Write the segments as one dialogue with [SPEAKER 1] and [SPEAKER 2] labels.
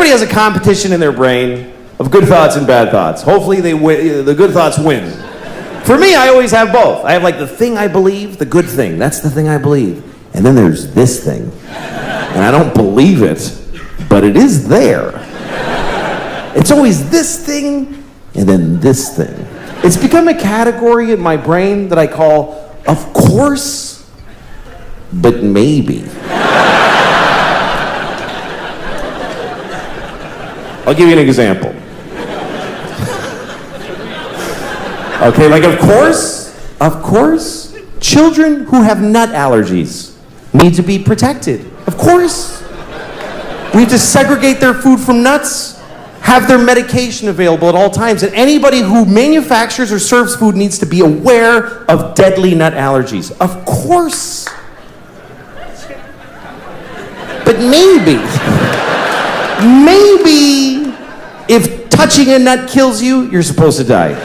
[SPEAKER 1] everybody has a competition in their brain of good thoughts and bad thoughts. Hopefully the good thoughts win. For me, I always have both. I have like the thing I believe, the good thing. That's the thing I believe. And then there's this thing. And I don't believe it, but it is there. It's always this thing and then this thing. It's become a category in my brain that I call, of course, but maybe. I'll give you an example. Okay, like of course, children who have nut allergies need to be protected. Of course. We have to segregate their food from nuts, have their medication available at all times, and anybody who manufactures or serves food needs to be aware of deadly nut allergies. Of course. But maybe if touching a nut kills you, you're supposed to die.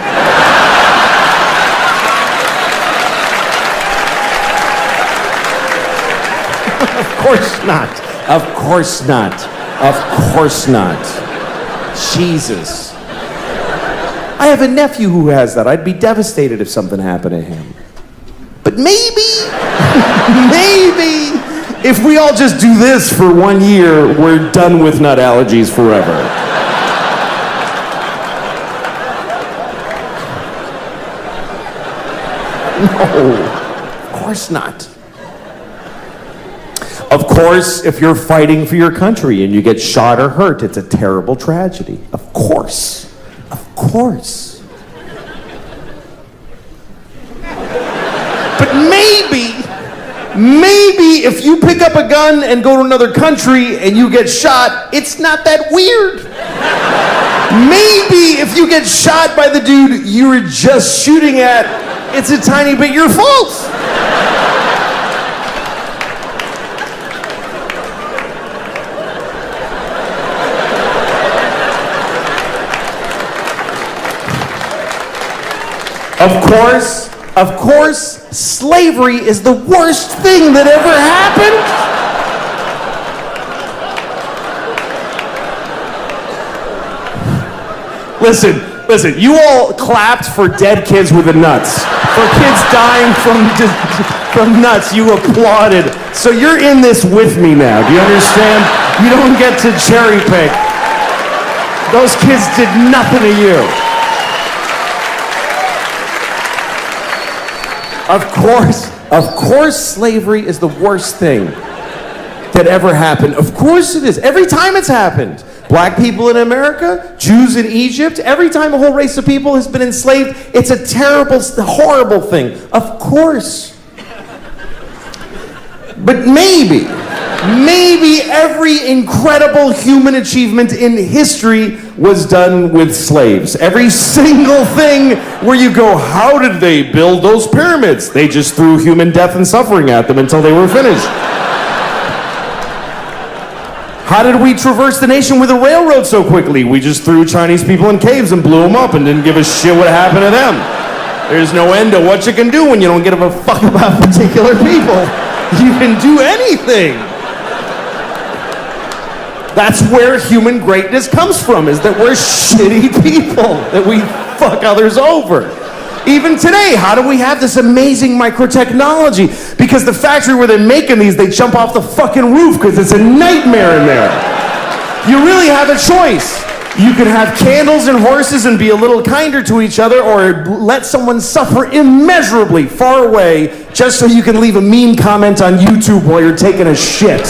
[SPEAKER 1] Of course not. Of course not. Of course not. Jesus. I have a nephew who has that. I'd be devastated if something happened to him. But maybe, if we all just do this for 1 year, we're done with nut allergies forever. No, of course not. Of course, if you're fighting for your country and you get shot or hurt, it's a terrible tragedy. Of course. Of course. But maybe if you pick up a gun and go to another country and you get shot, it's not that weird. Maybe if you get shot by the dude you were just shooting at, it's a tiny bit your fault. Of course, slavery is the worst thing that ever happened. Listen, you all clapped for dead kids with the nuts. For kids dying from nuts, you applauded. So you're in this with me now, do you understand? You don't get to cherry pick. Those kids did nothing to you. Of course, slavery is the worst thing that ever happened. Of course it is. Every time it's happened. Black people in America, Jews in Egypt, every time a whole race of people has been enslaved, it's a terrible, horrible thing. Of course. But maybe every incredible human achievement in history was done with slaves. Every single thing where you go, how did they build those pyramids? They just threw human death and suffering at them until they were finished. How did we traverse the nation with a railroad so quickly? We just threw Chinese people in caves and blew them up and didn't give a shit what happened to them. There's no end to what you can do when you don't give a fuck about particular people. You can do anything. That's where human greatness comes from, is that we're shitty people, that we fuck others over. Even today, how do we have this amazing microtechnology? Because the factory where they're making these, they jump off the fucking roof because it's a nightmare in there. You really have a choice. You can have candles and horses and be a little kinder to each other, or let someone suffer immeasurably far away just so you can leave a mean comment on YouTube while you're taking a shit.